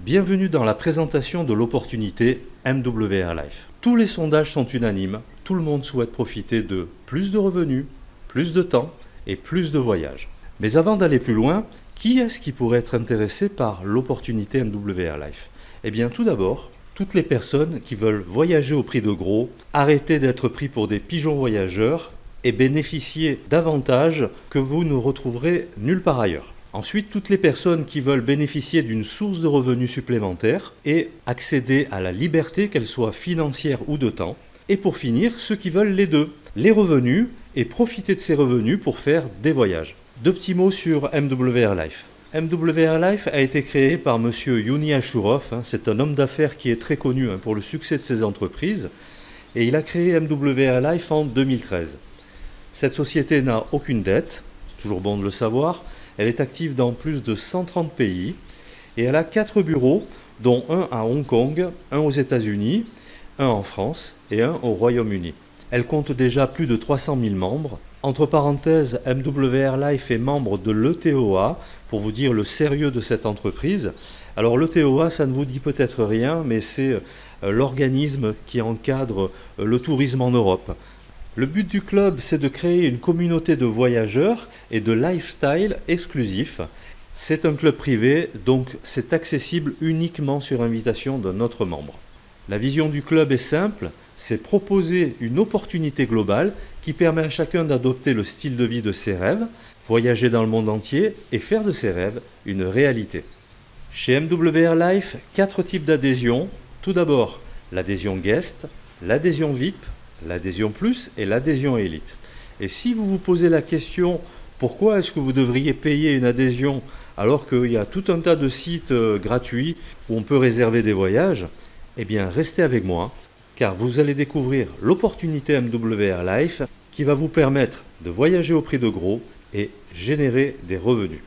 Bienvenue dans la présentation de l'opportunité MWR Life. Tous les sondages sont unanimes, tout le monde souhaite profiter de plus de revenus, plus de temps et plus de voyages. Mais avant d'aller plus loin, qui est-ce qui pourrait être intéressé par l'opportunité MWR Life? Eh bien tout d'abord, toutes les personnes qui veulent voyager au prix de gros, arrêter d'être pris pour des pigeons voyageurs et bénéficier d'avantages que vous ne retrouverez nulle part ailleurs. Ensuite, toutes les personnes qui veulent bénéficier d'une source de revenus supplémentaire et accéder à la liberté, qu'elle soit financière ou de temps. Et pour finir, ceux qui veulent les deux, les revenus et profiter de ces revenus pour faire des voyages. Deux petits mots sur MWR Life. MWR Life a été créé par monsieur Youni Ashurov. C'est un homme d'affaires qui est très connu pour le succès de ses entreprises. Et il a créé MWR Life en 2013. Cette société n'a aucune dette, c'est toujours bon de le savoir. Elle est active dans plus de 130 pays et elle a 4 bureaux, dont un à Hong Kong, un aux États-Unis, un en France et un au Royaume-Uni. Elle compte déjà plus de 300 000 membres. Entre parenthèses, MWR Life est membre de l'ETOA, pour vous dire le sérieux de cette entreprise. Alors l'ETOA, ça ne vous dit peut-être rien, mais c'est l'organisme qui encadre le tourisme en Europe. Le but du club, c'est de créer une communauté de voyageurs et de lifestyle exclusif. C'est un club privé, donc c'est accessible uniquement sur invitation d'un autre membre. La vision du club est simple, c'est proposer une opportunité globale qui permet à chacun d'adopter le style de vie de ses rêves, voyager dans le monde entier et faire de ses rêves une réalité. Chez MWR Life, 4 types d'adhésion. Tout d'abord, l'adhésion guest, l'adhésion VIP, l'adhésion plus et l'adhésion élite. Et si vous vous posez la question pourquoi est-ce que vous devriez payer une adhésion alors qu'il y a tout un tas de sites gratuits où on peut réserver des voyages, eh bien restez avec moi car vous allez découvrir l'opportunité MWR Life qui va vous permettre de voyager au prix de gros et générer des revenus.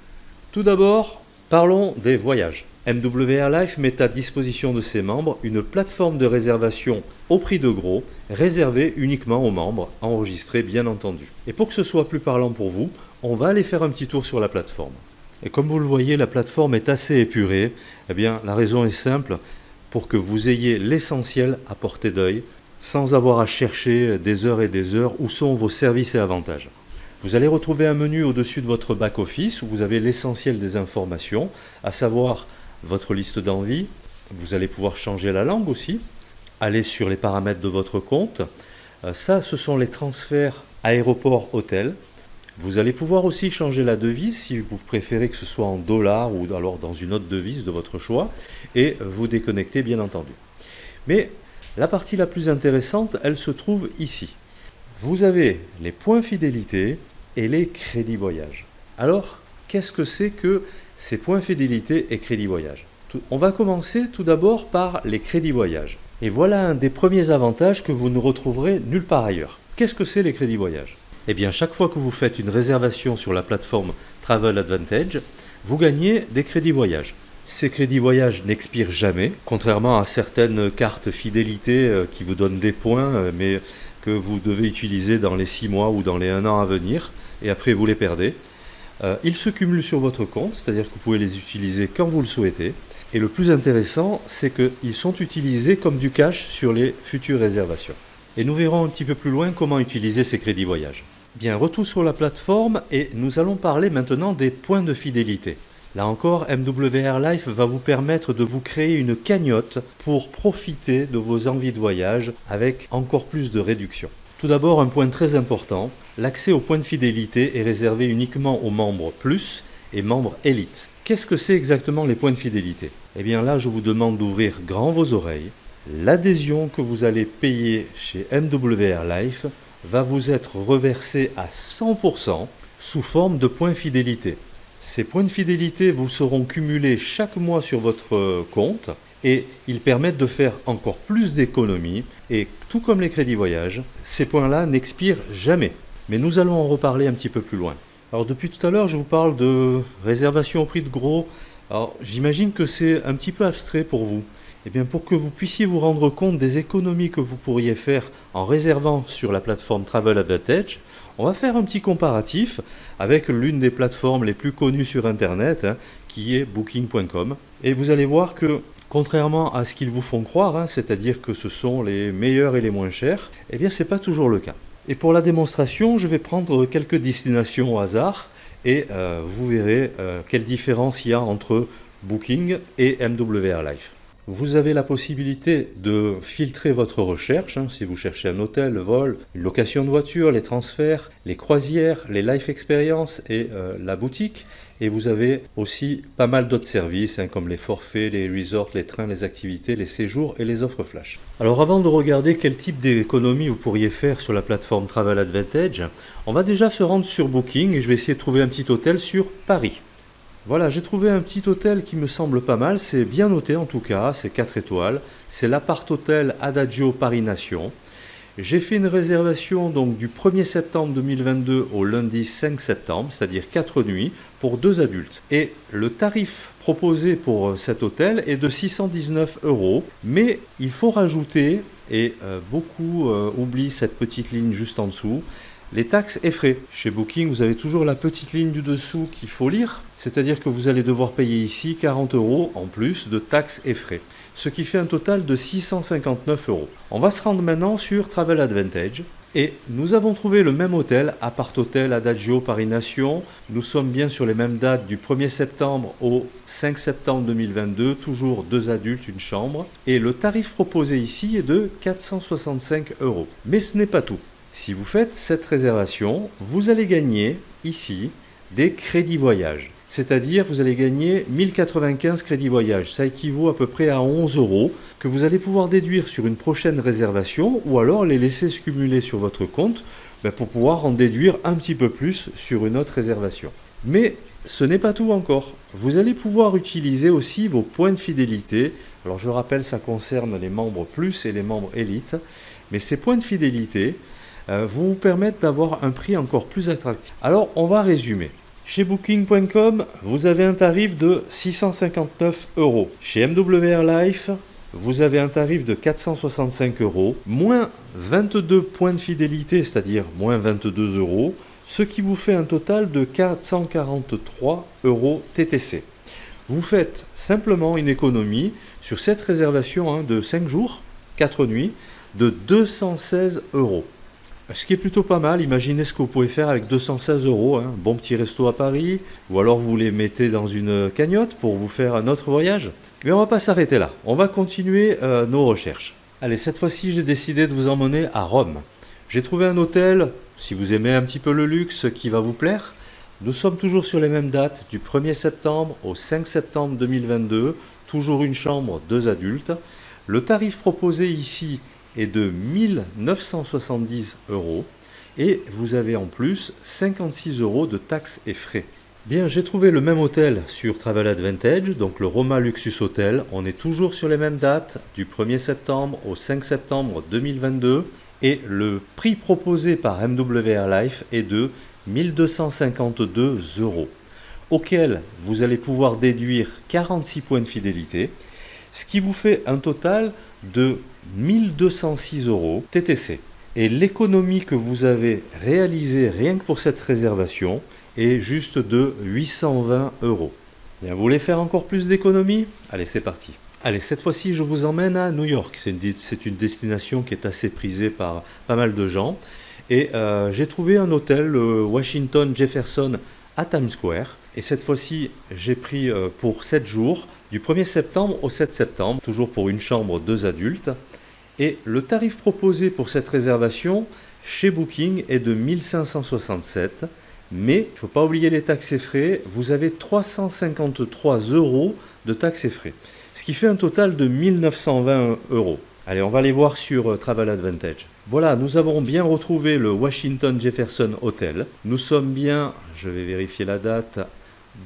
Tout d'abord, parlons des voyages. MWR Life met à disposition de ses membres une plateforme de réservation au prix de gros, réservée uniquement aux membres, enregistrée bien entendu. Et pour que ce soit plus parlant pour vous, on va aller faire un petit tour sur la plateforme. Et comme vous le voyez, la plateforme est assez épurée. Eh bien, la raison est simple, pour que vous ayez l'essentiel à portée d'œil, sans avoir à chercher des heures et des heures où sont vos services et avantages. Vous allez retrouver un menu au-dessus de votre back-office où vous avez l'essentiel des informations, à savoir votre liste d'envies. Vous allez pouvoir changer la langue aussi, aller sur les paramètres de votre compte. Ça, ce sont les transferts aéroport-hôtel. Vous allez pouvoir aussi changer la devise si vous préférez que ce soit en dollars ou alors dans une autre devise de votre choix et vous déconnecter bien entendu. Mais la partie la plus intéressante, elle se trouve ici. Vous avez les points fidélité et les crédits voyage. Alors, qu'est-ce que c'est que ces points fidélité et crédits voyage? On va commencer tout d'abord par les crédits voyage. Et voilà un des premiers avantages que vous ne retrouverez nulle part ailleurs. Qu'est-ce que c'est les crédits voyage? Eh bien, chaque fois que vous faites une réservation sur la plateforme Travel Advantage, vous gagnez des crédits voyage. Ces crédits voyage n'expirent jamais, contrairement à certaines cartes fidélité qui vous donnent des points, mais que vous devez utiliser dans les 6 mois ou dans les 1 an à venir, et après vous les perdez. Ils se cumulent sur votre compte, c'est-à-dire que vous pouvez les utiliser quand vous le souhaitez. Et le plus intéressant, c'est qu'ils sont utilisés comme du cash sur les futures réservations. Et nous verrons un petit peu plus loin comment utiliser ces crédits voyage. Bien, retour sur la plateforme et nous allons parler maintenant des points de fidélité. Là encore, MWR Life va vous permettre de vous créer une cagnotte pour profiter de vos envies de voyage avec encore plus de réduction. Tout d'abord, un point très important, l'accès aux points de fidélité est réservé uniquement aux membres plus et membres élite. Qu'est-ce que c'est exactement les points de fidélité? Eh bien là, je vous demande d'ouvrir grand vos oreilles. L'adhésion que vous allez payer chez MWR Life va vous être reversée à 100% sous forme de points fidélité. Ces points de fidélité vous seront cumulés chaque mois sur votre compte et ils permettent de faire encore plus d'économies et tout comme les crédits voyage, ces points-là n'expirent jamais. Mais nous allons en reparler un petit peu plus loin. Alors depuis tout à l'heure, je vous parle de réservation au prix de gros. Alors j'imagine que c'est un petit peu abstrait pour vous. Eh bien pour que vous puissiez vous rendre compte des économies que vous pourriez faire en réservant sur la plateforme Travel Advantage, On va faire un petit comparatif avec l'une des plateformes les plus connues sur Internet, qui est Booking.com. Et vous allez voir que, contrairement à ce qu'ils vous font croire, c'est-à-dire que ce sont les meilleurs et les moins chers, eh bien c'est pas toujours le cas. Et pour la démonstration, je vais prendre quelques destinations au hasard et vous verrez quelle différence il y a entre Booking et MWR Life. Vous avez la possibilité de filtrer votre recherche, si vous cherchez un hôtel, vol, une location de voiture, les transferts, les croisières, les life experience et la boutique. Et vous avez aussi pas mal d'autres services comme les forfaits, les resorts, les trains, les activités, les séjours et les offres flash. Alors avant de regarder quel type d'économie vous pourriez faire sur la plateforme Travel Advantage, on va déjà se rendre sur Booking et je vais essayer de trouver un petit hôtel sur Paris. Voilà, j'ai trouvé un petit hôtel qui me semble pas mal, c'est bien noté en tout cas, c'est 4 étoiles, c'est l'appart-hôtel Adagio Paris Nation. J'ai fait une réservation donc du 1er septembre 2022 au lundi 5 septembre, c'est-à-dire 4 nuits pour 2 adultes. Et le tarif proposé pour cet hôtel est de 619 €, mais il faut rajouter, et beaucoup oublient cette petite ligne juste en dessous, les taxes et frais. Chez Booking, vous avez toujours la petite ligne du dessous qu'il faut lire, c'est-à-dire que vous allez devoir payer ici 40 € en plus de taxes et frais, ce qui fait un total de 659 €. On va se rendre maintenant sur Travel Advantage et nous avons trouvé le même hôtel, appart-hôtel Adagio Paris Nation. Nous sommes bien sur les mêmes dates du 1er septembre au 5 septembre 2022, toujours 2 adultes, une chambre. Et le tarif proposé ici est de 465 €. Mais ce n'est pas tout. Si vous faites cette réservation, vous allez gagner ici des crédits voyage. C'est-à-dire vous allez gagner 1095 crédits voyage. Ça équivaut à peu près à 11 € que vous allez pouvoir déduire sur une prochaine réservation ou alors les laisser se cumuler sur votre compte pour pouvoir en déduire un petit peu plus sur une autre réservation. Mais ce n'est pas tout encore. Vous allez pouvoir utiliser aussi vos points de fidélité. Alors je rappelle, ça concerne les membres plus et les membres élite. Mais ces points de fidélité vous permettent d'avoir un prix encore plus attractif. Alors on va résumer. Chez Booking.com, vous avez un tarif de 659 €. Chez MWR Life, vous avez un tarif de 465 €, moins 22 points de fidélité, c'est-à-dire moins 22 €, ce qui vous fait un total de 443 € TTC. Vous faites simplement une économie sur cette réservation de 5 jours, 4 nuits, de 216 €. Ce qui est plutôt pas mal. Imaginez ce que vous pouvez faire avec 216 €, un bon petit resto à Paris, ou alors vous les mettez dans une cagnotte pour vous faire un autre voyage. Mais on va pas s'arrêter là, on va continuer nos recherches. Allez, cette fois-ci j'ai décidé de vous emmener à Rome. J'ai trouvé un hôtel, si vous aimez un petit peu le luxe, qui va vous plaire. Nous sommes toujours sur les mêmes dates, du 1er septembre au 5 septembre 2022, toujours une chambre, 2 adultes. Le tarif proposé ici est de 1970 € et vous avez en plus 56 € de taxes et frais. Bien, j'ai trouvé le même hôtel sur Travel Advantage, donc le Roma Luxus Hotel. On est toujours sur les mêmes dates, du 1er septembre au 5 septembre 2022 et le prix proposé par MWR Life est de 1252 €, auquel vous allez pouvoir déduire 46 points de fidélité, ce qui vous fait un total de 1206 € TTC. Et l'économie que vous avez réalisée rien que pour cette réservation est juste de 820 €. Bien, vous voulez faire encore plus d'économies? Allez, c'est parti. Allez, cette fois-ci, je vous emmène à New York. C'est une destination qui est assez prisée par pas mal de gens. Et j'ai trouvé un hôtel, le Washington Jefferson à Times Square. Et cette fois-ci, j'ai pris pour 7 jours, du 1er septembre au 7 septembre, toujours pour une chambre, 2 adultes. Et le tarif proposé pour cette réservation chez Booking est de 1567. Mais il ne faut pas oublier les taxes et frais, vous avez 353 € de taxes et frais. Ce qui fait un total de 1920 €. Allez, on va aller voir sur Travel Advantage. Voilà, nous avons bien retrouvé le Washington Jefferson Hotel. Nous sommes bien, je vais vérifier la date,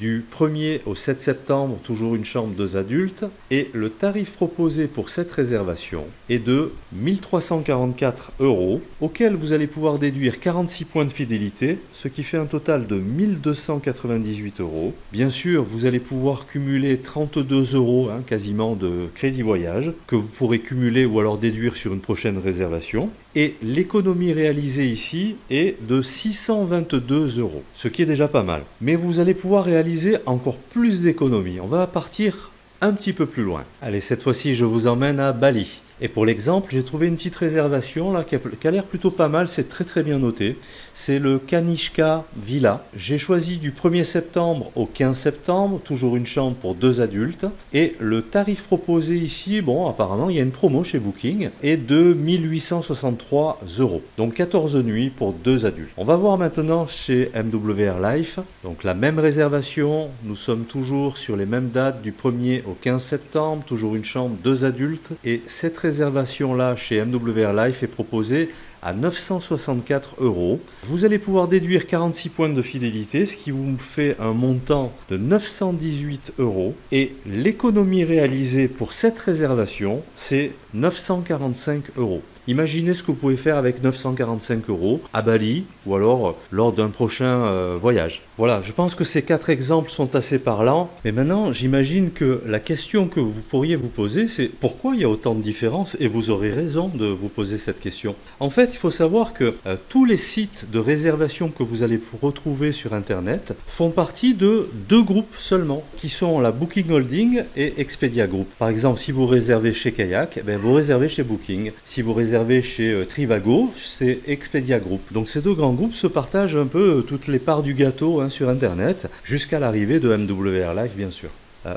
du 1er au 7 septembre, toujours une chambre 2 adultes. Et le tarif proposé pour cette réservation est de 1344 €, auquel vous allez pouvoir déduire 46 points de fidélité, ce qui fait un total de 1298 €. Bien sûr, vous allez pouvoir cumuler 32 € quasiment de crédit voyage, que vous pourrez cumuler ou alors déduire sur une prochaine réservation. et l'économie réalisée ici est de 622 €, ce qui est déjà pas mal. Mais vous allez pouvoir réaliser encore plus d'économies. On va partir un petit peu plus loin. Allez, cette fois-ci, je vous emmène à Bali. Et pour l'exemple, j'ai trouvé une petite réservation là qui a l'air plutôt pas mal, c'est très bien noté. C'est le Kanishka Villa. J'ai choisi du 1er septembre au 15 septembre, toujours une chambre pour 2 adultes. Et le tarif proposé ici, bon, apparemment, il y a une promo chez Booking, est de 1863 €. Donc 14 nuits pour 2 adultes. On va voir maintenant chez MWR Life. Donc la même réservation, nous sommes toujours sur les mêmes dates du 1er au 15 septembre, toujours une chambre, 2 adultes. Et cette réservation-là chez MWR Life est proposée à 964 €. Vous allez pouvoir déduire 46 points de fidélité, ce qui vous fait un montant de 918 €. Et l'économie réalisée pour cette réservation, c'est 945 €. Imaginez ce que vous pouvez faire avec 945 € à Bali ou alors lors d'un prochain voyage. Voilà, je pense que ces 4 exemples sont assez parlants. Mais maintenant, j'imagine que la question que vous pourriez vous poser, c'est pourquoi il y a autant de différences? Et vous aurez raison de vous poser cette question. En fait, il faut savoir que tous les sites de réservation que vous allez retrouver sur Internet font partie de 2 groupes seulement, qui sont la Booking Holding et Expedia Group. Par exemple, si vous réservez chez Kayak, vous réservez chez Booking. Si vous réservez chez Trivago, c'est Expedia Group. Donc ces 2 grands groupes se partagent un peu toutes les parts du gâteau sur Internet, jusqu'à l'arrivée de MWR Life, bien sûr.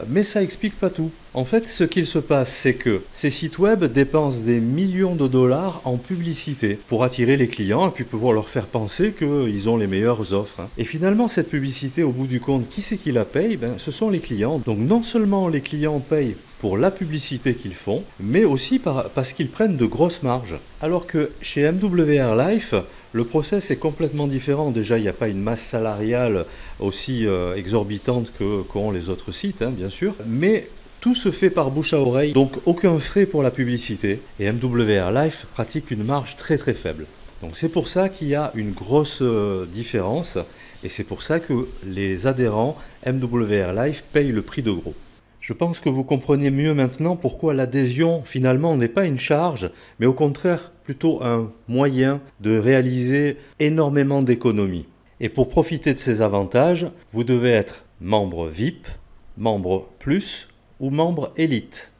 Mais ça explique pas tout. En fait, ce qu'il se passe, c'est que ces sites web dépensent des millions de dollars en publicité pour attirer les clients et puis pouvoir leur faire penser qu'ils ont les meilleures offres. Et finalement, cette publicité, au bout du compte, qui c'est qui la paye? Ce sont les clients. Donc non seulement les clients payent pour la publicité qu'ils font, mais aussi parce qu'ils prennent de grosses marges. Alors que chez MWR Life, le process est complètement différent. Déjà, il n'y a pas une masse salariale aussi exorbitante qu'ont les autres sites, bien sûr. Mais tout se fait par bouche à oreille, donc aucun frais pour la publicité. Et MWR Life pratique une marge très faible. Donc c'est pour ça qu'il y a une grosse différence. Et c'est pour ça que les adhérents MWR Life payent le prix de gros. Je pense que vous comprenez mieux maintenant pourquoi l'adhésion finalement n'est pas une charge, mais au contraire plutôt un moyen de réaliser énormément d'économies. Et pour profiter de ces avantages, vous devez être membre VIP, membre plus ou membre élite.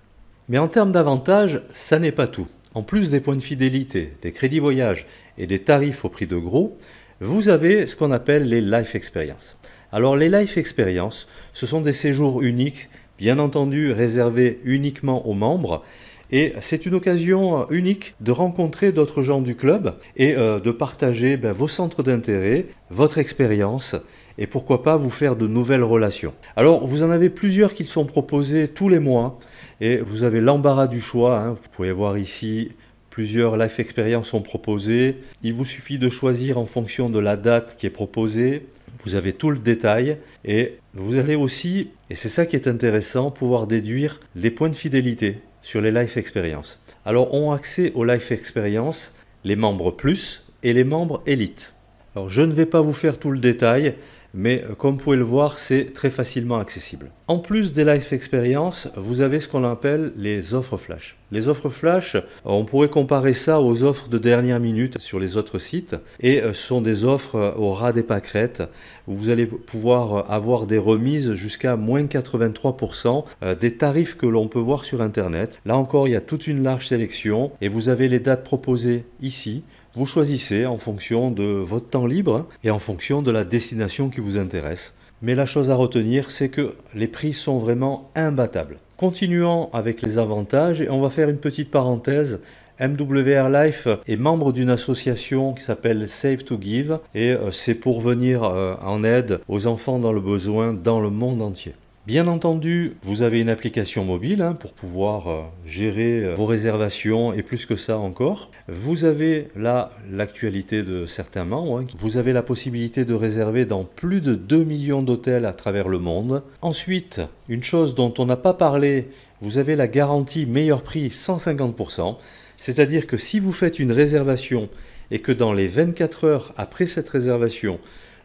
Mais en termes d'avantages, ça n'est pas tout. En plus des points de fidélité, des crédits voyage et des tarifs au prix de gros, vous avez ce qu'on appelle les Life Experience. Alors les Life Experience, ce sont des séjours uniques, bien entendu réservé uniquement aux membres, et c'est une occasion unique de rencontrer d'autres gens du club et de partager vos centres d'intérêt, votre expérience et pourquoi pas vous faire de nouvelles relations. Alors vous en avez plusieurs qui sont proposés tous les mois et vous avez l'embarras du choix, Vous pouvez voir ici plusieurs Life Experience sont proposés. Il vous suffit de choisir en fonction de la date qui est proposée. Vous avez tout le détail et vous allez aussi, et c'est ça qui est intéressant, pouvoir déduire les points de fidélité sur les Life Experience. Alors ont accès aux Life Experience les membres plus et les membres élite. Alors je ne vais pas vous faire tout le détail, mais comme vous pouvez le voir, c'est très facilement accessible. En plus des Life Experience, vous avez ce qu'on appelle les offres flash. Les offres flash, on pourrait comparer ça aux offres de dernière minute sur les autres sites, et ce sont des offres au ras des pâquerettes, où vous allez pouvoir avoir des remises jusqu'à moins 83% des tarifs que l'on peut voir sur Internet. Là encore, il y a toute une large sélection, et vous avez les dates proposées ici. Vous choisissez en fonction de votre temps libre et en fonction de la destination qui vous intéresse. Mais la chose à retenir, c'est que les prix sont vraiment imbattables. Continuons avec les avantages et on va faire une petite parenthèse. MWR Life est membre d'une association qui s'appelle Save to Give et c'est pour venir en aide aux enfants dans le besoin dans le monde entier. Bien entendu, vous avez une application mobile pour pouvoir gérer vos réservations et plus que ça encore. Vous avez là l'actualité de certains membres. Vous avez la possibilité de réserver dans plus de 2 millions d'hôtels à travers le monde. Ensuite, une chose dont on n'a pas parlé, vous avez la garantie meilleur prix 150%. C'est-à-dire que si vous faites une réservation et que dans les 24 heures après cette réservation,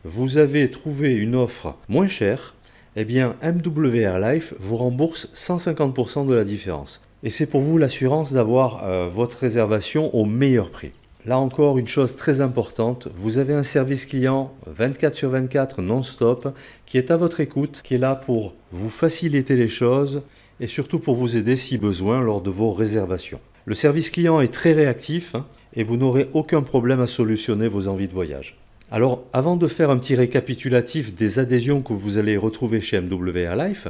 vous avez trouvé une offre moins chère, eh bien MWR Life vous rembourse 150% de la différence. Et c'est pour vous l'assurance d'avoir votre réservation au meilleur prix. là encore une chose très importante, vous avez un service client 24/24 non-stop qui est à votre écoute, qui est là pour vous faciliter les choses et surtout pour vous aider si besoin lors de vos réservations. Le service client est très réactif et vous n'aurez aucun problème à solutionner vos envies de voyage. Alors, avant de faire un petit récapitulatif des adhésions que vous allez retrouver chez MWR Life,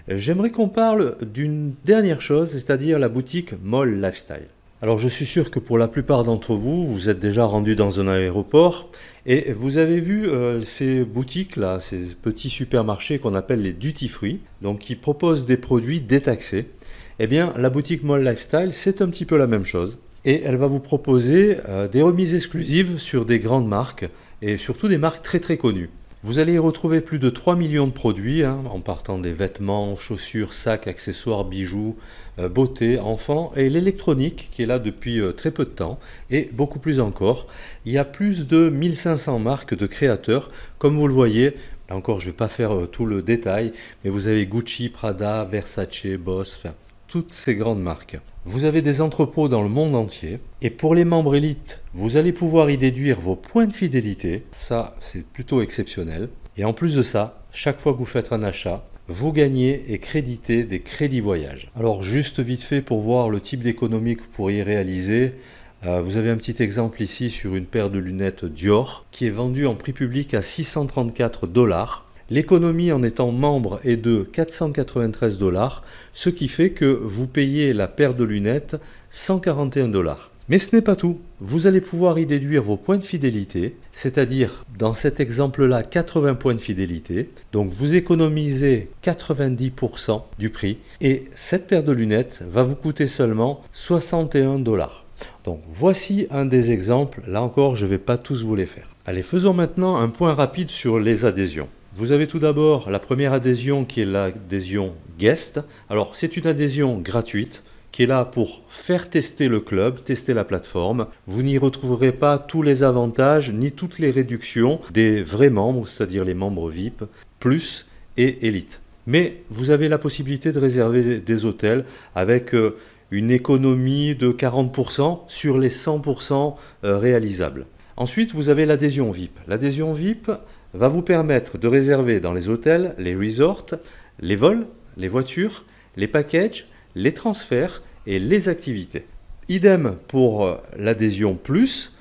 j'aimerais qu'on parle d'une dernière chose, c'est-à-dire la boutique Mall Lifestyle. Alors, je suis sûr que pour la plupart d'entre vous, vous êtes déjà rendu dans un aéroport et vous avez vu ces boutiques-là, ces petits supermarchés qu'on appelle les duty-free, donc qui proposent des produits détaxés. Eh bien, la boutique Mall Lifestyle, c'est un petit peu la même chose. Et elle va vous proposer des remises exclusives sur des grandes marques et surtout des marques très très connues. Vous allez y retrouver plus de 3 millions de produits, en partant des vêtements, chaussures, sacs, accessoires, bijoux, beauté, enfants et l'électronique qui est là depuis très peu de temps et beaucoup plus encore. Il y a plus de 1500 marques de créateurs, comme vous le voyez. Là encore, je ne vais pas faire tout le détail, mais vous avez Gucci, Prada, Versace, Boss, enfin toutes ces grandes marques. Vous avez des entrepôts dans le monde entier et pour les membres élites, vous allez pouvoir y déduire vos points de fidélité. Ça, c'est plutôt exceptionnel. Et en plus de ça, chaque fois que vous faites un achat, vous gagnez et créditez des crédits voyage. Alors juste vite fait pour voir le type d'économie que vous pourriez réaliser, vous avez un petit exemple ici sur une paire de lunettes Dior qui est vendue en prix public à 634 $. L'économie en étant membre est de 493 $, ce qui fait que vous payez la paire de lunettes 141 $. Mais ce n'est pas tout. Vous allez pouvoir y déduire vos points de fidélité, c'est-à-dire dans cet exemple-là 80 points de fidélité. Donc vous économisez 90% du prix et cette paire de lunettes va vous coûter seulement 61 $. Donc voici un des exemples. Là encore, je ne vais pas tous vous les faire. Allez, faisons maintenant un point rapide sur les adhésions. Vous avez tout d'abord la première adhésion qui est l'adhésion Guest. Alors c'est une adhésion gratuite qui est là pour faire tester le club, tester la plateforme. Vous n'y retrouverez pas tous les avantages ni toutes les réductions des vrais membres, c'est-à-dire les membres VIP, Plus et Elite. Mais vous avez la possibilité de réserver des hôtels avec une économie de 40% sur les 100% réalisables. Ensuite, vous avez l'adhésion VIP. L'adhésion VIP va vous permettre de réserver dans les hôtels, les resorts, les vols, les voitures, les packages, les transferts et les activités. Idem pour l'adhésion Plus,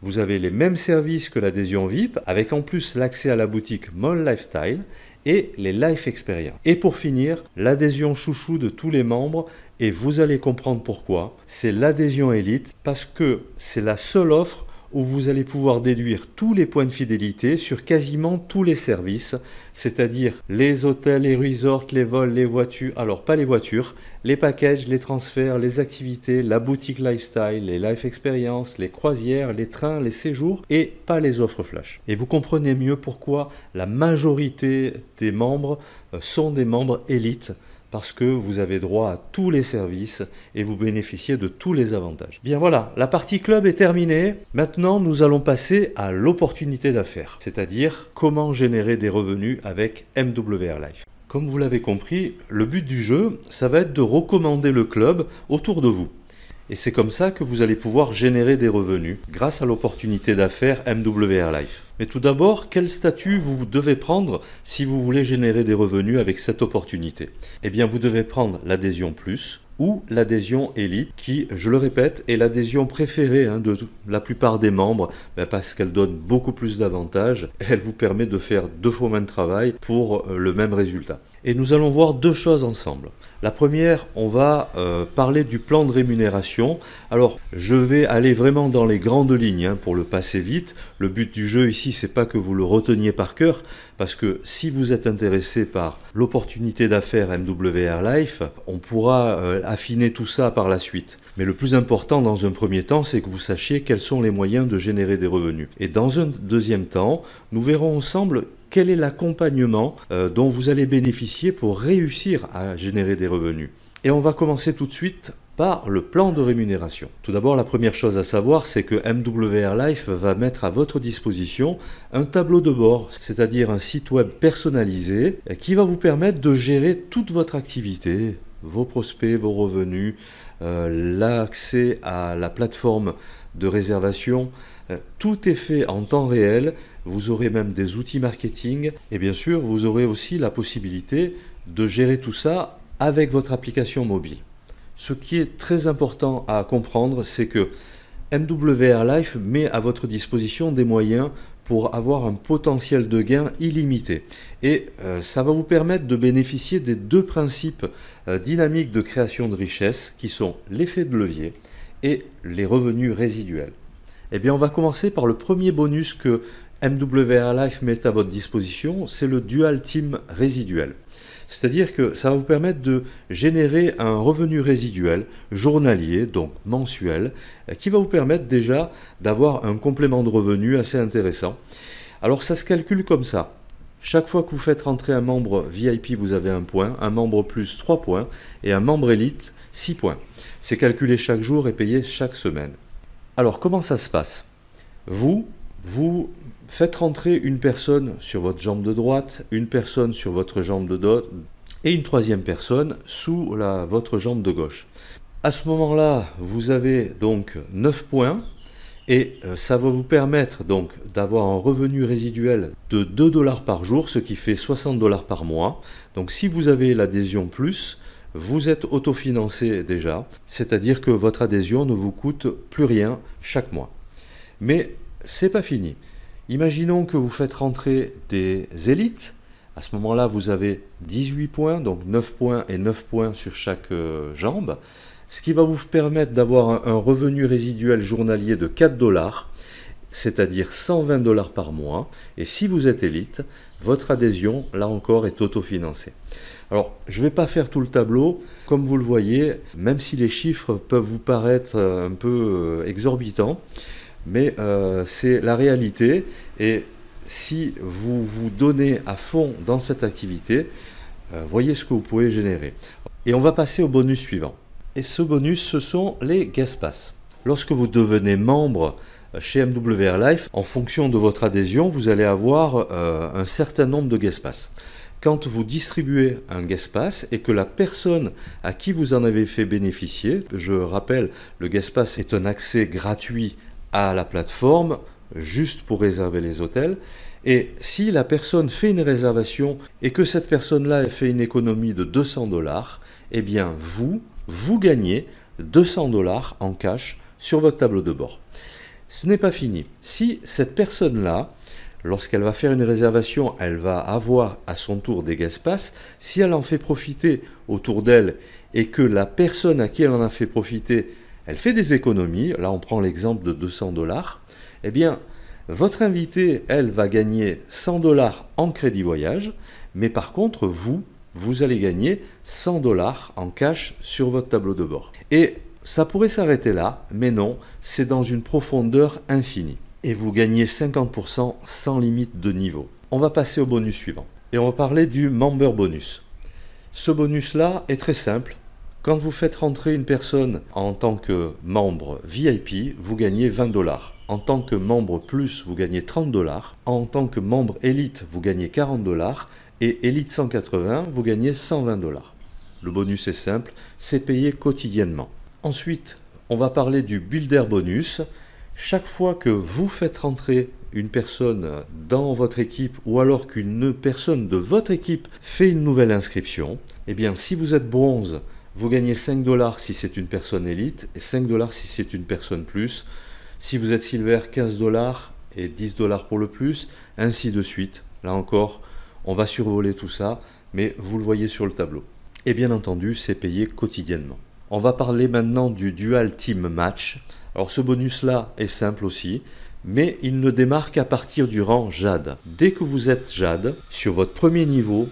vous avez les mêmes services que l'adhésion VIP, avec en plus l'accès à la boutique Mall Lifestyle et les Life Experience. Et pour finir, l'adhésion chouchou de tous les membres, et vous allez comprendre pourquoi, c'est l'adhésion Elite, parce que c'est la seule offre où vous allez pouvoir déduire tous les points de fidélité sur quasiment tous les services, c'est-à-dire les hôtels, les resorts, les vols, les voitures, alors pas les voitures, les packages, les transferts, les activités, la boutique lifestyle, les life experience, les croisières, les trains, les séjours et pas les offres flash. Et vous comprenez mieux pourquoi la majorité des membres sont des membres élites, parce que vous avez droit à tous les services et vous bénéficiez de tous les avantages. Bien voilà, la partie club est terminée. Maintenant, nous allons passer à l'opportunité d'affaires, c'est-à-dire comment générer des revenus avec MWR Life. Comme vous l'avez compris, le but du jeu, ça va être de recommander le club autour de vous. Et c'est comme ça que vous allez pouvoir générer des revenus grâce à l'opportunité d'affaires MWR Life. Mais tout d'abord, quel statut vous devez prendre si vous voulez générer des revenus avec cette opportunité? Eh bien, vous devez prendre l'adhésion Plus ou l'adhésion Elite qui, je le répète, est l'adhésion préférée de la plupart des membres parce qu'elle donne beaucoup plus d'avantages et elle vous permet de faire 2 fois moins de travail pour le même résultat. Et nous allons voir 2 choses ensemble. La première, on va parler du plan de rémunération. Alors, je vais aller vraiment dans les grandes lignes pour le passer vite. Le but du jeu ici, c'est pas que vous le reteniez par cœur, parce que si vous êtes intéressé par l'opportunité d'affaires MWR Life, on pourra affiner tout ça par la suite. Mais le plus important dans un premier temps, c'est que vous sachiez quels sont les moyens de générer des revenus. Et dans un deuxième temps, nous verrons ensemble quel est l'accompagnement dont vous allez bénéficier pour réussir à générer des revenus. Et on va commencer tout de suite par le plan de rémunération. Tout d'abord, la première chose à savoir, c'est que MWR Life va mettre à votre disposition un tableau de bord, c'est-à-dire un site web personnalisé qui va vous permettre de gérer toute votre activité, vos prospects, vos revenus, l'accès à la plateforme de réservation. Tout est fait en temps réel. Vous aurez même des outils marketing et bien sûr, vous aurez aussi la possibilité de gérer tout ça avec votre application mobile. Ce qui est très important à comprendre, c'est que MWR Life met à votre disposition des moyens pour avoir un potentiel de gain illimité. Et ça va vous permettre de bénéficier des deux principes dynamiques de création de richesse qui sont l'effet de levier et les revenus résiduels. Eh bien, on va commencer par le premier bonus que MWR Life met à votre disposition, c'est le Dual Team résiduel. C'est-à-dire que ça va vous permettre de générer un revenu résiduel journalier, donc mensuel, qui va vous permettre déjà d'avoir un complément de revenu assez intéressant. Alors ça se calcule comme ça. Chaque fois que vous faites rentrer un membre VIP, vous avez 1 point, un membre plus 3 points et un membre élite 6 points. C'est calculé chaque jour et payé chaque semaine. Alors comment ça se passe? Vous faites rentrer une personne sur votre jambe de droite, une personne sur votre jambe de droite et une troisième personne sous votre jambe de gauche. À ce moment-là, vous avez donc 9 points et ça va vous permettre donc d'avoir un revenu résiduel de 2 $ par jour, ce qui fait 60 $ par mois. Donc si vous avez l'adhésion plus, vous êtes autofinancé déjà, c'est-à-dire que votre adhésion ne vous coûte plus rien chaque mois. Mais c'est pas fini. Imaginons que vous faites rentrer des élites. À ce moment-là, vous avez 18 points, donc 9 points et 9 points sur chaque jambe, ce qui va vous permettre d'avoir un revenu résiduel journalier de 4 $, c'est-à-dire 120 $ par mois. Et si vous êtes élite, votre adhésion, là encore, est autofinancée. Alors, je ne vais pas faire tout le tableau. Comme vous le voyez, même si les chiffres peuvent vous paraître un peu exorbitants, mais c'est la réalité. Et si vous vous donnez à fond dans cette activité, voyez ce que vous pouvez générer. Et on va passer au bonus suivant. Et ce bonus, ce sont les guest pass. Lorsque vous devenez membre chez MWR Life, en fonction de votre adhésion, vous allez avoir un certain nombre de guest pass. Quand vous distribuez un guest pass et que la personne à qui vous en avez fait bénéficier, je rappelle, le guest pass est un accès gratuit à la plateforme, juste pour réserver les hôtels. Et si la personne fait une réservation et que cette personne-là fait une économie de 200 $, eh bien vous gagnez 200 $ en cash sur votre tableau de bord. Ce n'est pas fini. Si cette personne-là, lorsqu'elle va faire une réservation, elle va avoir à son tour des guest pass, si elle en fait profiter autour d'elle et que la personne à qui elle en a fait profiter, elle fait des économies, là on prend l'exemple de 200 $, eh bien votre invitée, elle va gagner 100 $ en crédit voyage, mais par contre vous allez gagner 100 $ en cash sur votre tableau de bord. Et ça pourrait s'arrêter là, mais non, c'est dans une profondeur infinie. Et vous gagnez 50% sans limite de niveau. On va passer au bonus suivant. Et on va parler du member bonus. Ce bonus-là est très simple. Quand vous faites rentrer une personne en tant que membre VIP, vous gagnez 20 $. En tant que membre plus, vous gagnez 30 $. En tant que membre élite, vous gagnez 40 $. Et élite 180, vous gagnez 120 $. Le bonus est simple, c'est payé quotidiennement. Ensuite, on va parler du builder bonus. Chaque fois que vous faites rentrer une personne dans votre équipe ou alors qu'une personne de votre équipe fait une nouvelle inscription, eh bien si vous êtes bronze, vous gagnez 5 $ si c'est une personne élite et 5 $ si c'est une personne plus. Si vous êtes silver, 15 $ et 10 $ pour le plus, ainsi de suite. Là encore, on va survoler tout ça, mais vous le voyez sur le tableau. Et bien entendu, c'est payé quotidiennement. On va parler maintenant du Dual Team Match. Alors ce bonus-là est simple aussi, mais il ne démarre qu'à partir du rang Jade. Dès que vous êtes Jade, sur votre premier niveau,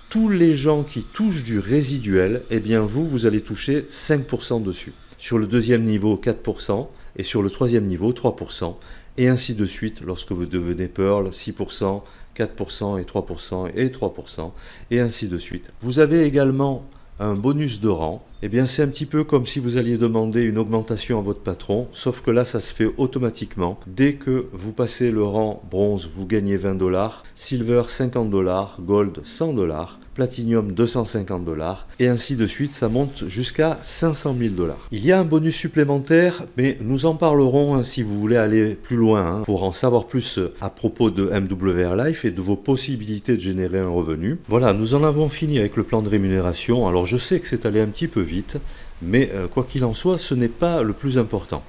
tous les gens qui touchent du résiduel, eh bien vous allez toucher 5% dessus. Sur le deuxième niveau, 4%, et sur le troisième niveau, 3%, et ainsi de suite lorsque vous devenez Pearl, 6%, 4% et 3%, et 3%, et ainsi de suite. Vous avez également un bonus de rang Eh bien, c'est un petit peu comme si vous alliez demander une augmentation à votre patron, sauf que là, ça se fait automatiquement. Dès que vous passez le rang bronze, vous gagnez 20 $, silver 50 $, gold 100 $, platinum 250 $, et ainsi de suite, ça monte jusqu'à 500 000 $. Il y a un bonus supplémentaire, mais nous en parlerons si vous voulez aller plus loin, pour en savoir plus à propos de MWR Life et de vos possibilités de générer un revenu. Voilà, nous en avons fini avec le plan de rémunération. Alors je sais que c'est allé un petit peu vite, mais quoi qu'il en soit, ce n'est pas le plus important.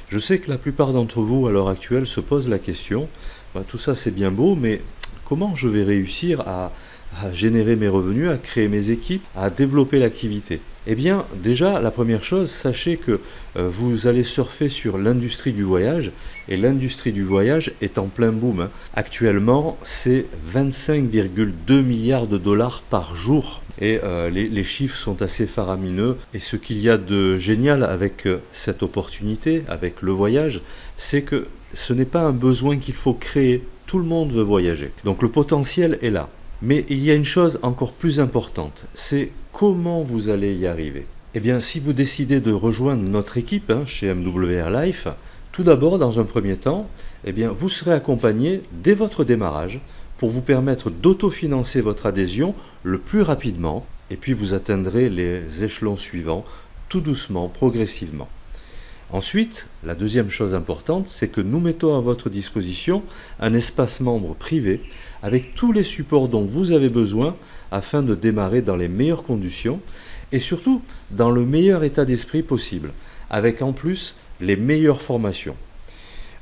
Je sais que la plupart d'entre vous à l'heure actuelle se posent la question, tout ça c'est bien beau, mais comment je vais réussir à générer mes revenus, à créer mes équipes, à développer l'activité? Eh bien, déjà, la première chose, sachez que vous allez surfer sur l'industrie du voyage, et l'industrie du voyage est en plein boom. Actuellement, c'est 25,2 milliards de dollars par jour. Et les chiffres sont assez faramineux. Et ce qu'il y a de génial avec cette opportunité, avec le voyage, c'est que ce n'est pas un besoin qu'il faut créer. Tout le monde veut voyager. Donc le potentiel est là. Mais il y a une chose encore plus importante, c'est comment vous allez y arriver. Eh bien, si vous décidez de rejoindre notre équipe chez MWR Life, tout d'abord, dans un premier temps, eh bien, vous serez accompagné dès votre démarrage pour vous permettre d'autofinancer votre adhésion le plus rapidement, et puis vous atteindrez les échelons suivants tout doucement, progressivement. Ensuite, la deuxième chose importante, c'est que nous mettons à votre disposition un espace membre privé avec tous les supports dont vous avez besoin afin de démarrer dans les meilleures conditions et surtout dans le meilleur état d'esprit possible, avec en plus les meilleures formations.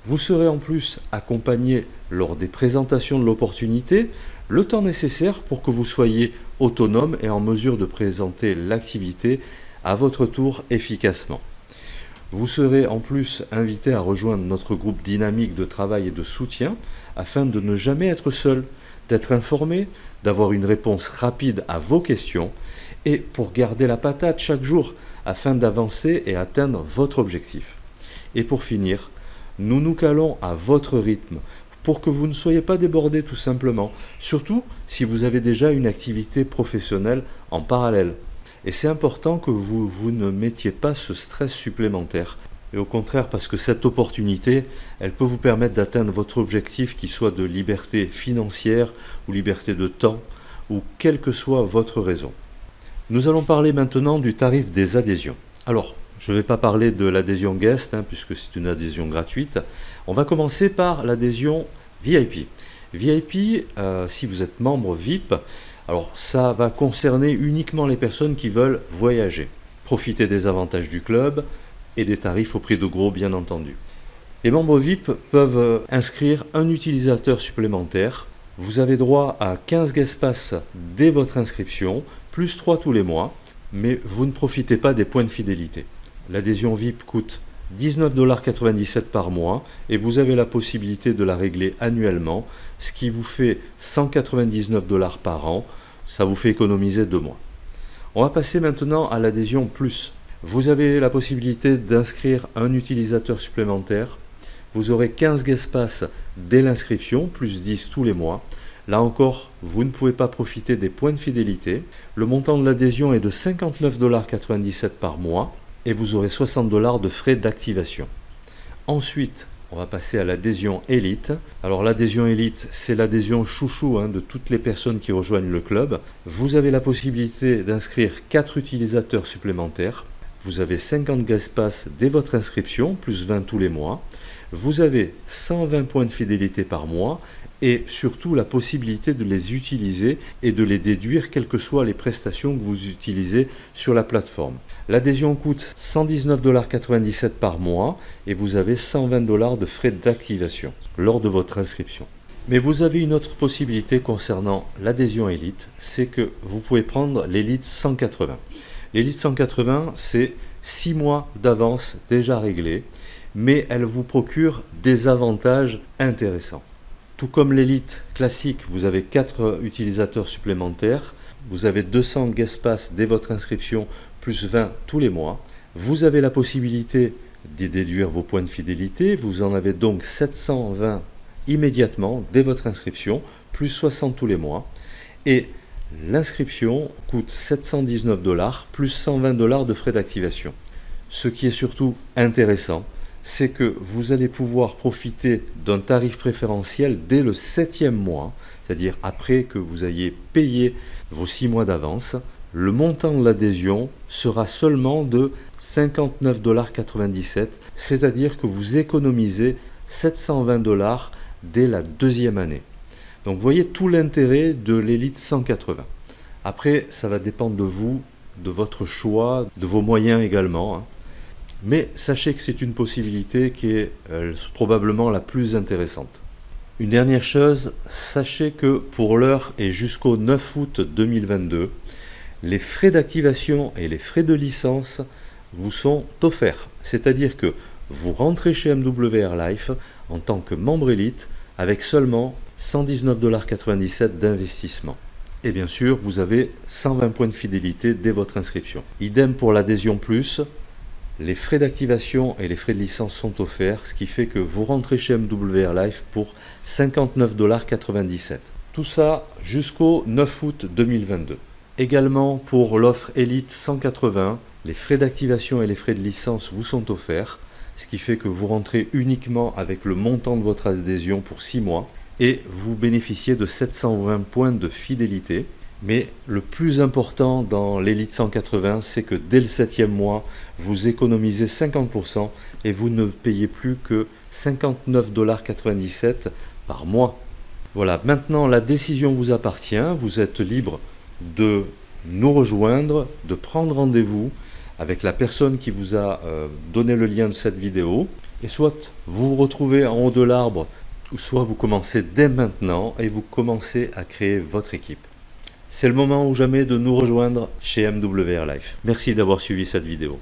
Vous serez en plus accompagné lors des présentations de l'opportunité, le temps nécessaire pour que vous soyez autonome et en mesure de présenter l'activité à votre tour efficacement. Vous serez en plus invité à rejoindre notre groupe dynamique de travail et de soutien afin de ne jamais être seul, d'être informé, d'avoir une réponse rapide à vos questions et pour garder la patate chaque jour afin d'avancer et atteindre votre objectif. Et pour finir, nous nous calons à votre rythme pour que vous ne soyez pas débordé tout simplement, surtout si vous avez déjà une activité professionnelle en parallèle. Et c'est important que vous ne mettiez pas ce stress supplémentaire. Et au contraire, parce que cette opportunité, elle peut vous permettre d'atteindre votre objectif qui soit de liberté financière ou liberté de temps, ou quelle que soit votre raison. Nous allons parler maintenant du tarif des adhésions. Alors, je ne vais pas parler de l'adhésion guest, puisque c'est une adhésion gratuite. On va commencer par l'adhésion VIP. VIP, si vous êtes membre VIP, alors ça va concerner uniquement les personnes qui veulent voyager, profiter des avantages du club et des tarifs au prix de gros bien entendu. Les membres VIP peuvent inscrire un utilisateur supplémentaire. Vous avez droit à 15 guest pass dès votre inscription, plus 3 tous les mois, mais vous ne profitez pas des points de fidélité. L'adhésion VIP coûte 19,97 $ par mois et vous avez la possibilité de la régler annuellement, ce qui vous fait 199 $ par an. Ça vous fait économiser 2 mois. On va passer maintenant à l'adhésion plus. Vous avez la possibilité d'inscrire un utilisateur supplémentaire. Vous aurez 15 guest pass dès l'inscription, plus 10 tous les mois. Là encore, vous ne pouvez pas profiter des points de fidélité. Le montant de l'adhésion est de 59,97 $ par mois et vous aurez 60 $ de frais d'activation. Ensuite, on va passer à l'adhésion élite. Alors l'adhésion élite, c'est l'adhésion chouchou de toutes les personnes qui rejoignent le club. Vous avez la possibilité d'inscrire 4 utilisateurs supplémentaires. Vous avez 50 guest pass dès votre inscription, plus 20 tous les mois. Vous avez 120 points de fidélité par mois et surtout la possibilité de les utiliser et de les déduire quelles que soient les prestations que vous utilisez sur la plateforme. L'adhésion coûte 119,97 $ par mois et vous avez 120 $ de frais d'activation lors de votre inscription. Mais vous avez une autre possibilité concernant l'adhésion élite, c'est que vous pouvez prendre l'élite 180. L'élite 180, c'est 6 mois d'avance déjà réglés, mais elle vous procure des avantages intéressants. Tout comme l'élite classique, vous avez 4 utilisateurs supplémentaires, vous avez 200 guest pass dès votre inscription, plus 20 tous les mois. Vous avez la possibilité de déduire vos points de fidélité, vous en avez donc 720 immédiatement dès votre inscription, plus 60 tous les mois. Et L'inscription coûte 719 $ plus 120 $ de frais d'activation. Ce qui est surtout intéressant, c'est que vous allez pouvoir profiter d'un tarif préférentiel dès le 7e mois, c'est-à-dire après que vous ayez payé vos 6 mois d'avance. Le montant de l'adhésion sera seulement de 59,97 $, c'est-à-dire que vous économisez 720 $ dès la 2e année. Donc vous voyez tout l'intérêt de l'Elite 180. Après, ça va dépendre de vous, de votre choix, de vos moyens également, hein. Mais sachez que c'est une possibilité qui est probablement la plus intéressante. Une dernière chose, sachez que pour l'heure et jusqu'au 9 août 2022, les frais d'activation et les frais de licence vous sont offerts. C'est-à-dire que vous rentrez chez MWR Life en tant que membre élite avec seulement 119,97 $ d'investissement. Et bien sûr, vous avez 120 points de fidélité dès votre inscription. Idem pour l'adhésion plus. Les frais d'activation et les frais de licence sont offerts, ce qui fait que vous rentrez chez MWR Life pour 59,97 $. Tout ça jusqu'au 9 août 2022. Également pour l'offre Elite 180, les frais d'activation et les frais de licence vous sont offerts, ce qui fait que vous rentrez uniquement avec le montant de votre adhésion pour 6 mois et vous bénéficiez de 720 points de fidélité. Mais le plus important dans l'Elite 180, c'est que dès le 7e mois, vous économisez 50% et vous ne payez plus que 59,97 $ par mois. Voilà, maintenant la décision vous appartient, vous êtes libre de nous rejoindre, de prendre rendez-vous avec la personne qui vous a donné le lien de cette vidéo. Et soit vous vous retrouvez en haut de l'arbre, ou soit vous commencez dès maintenant et vous commencez à créer votre équipe. C'est le moment ou jamais de nous rejoindre chez MWR Life. Merci d'avoir suivi cette vidéo.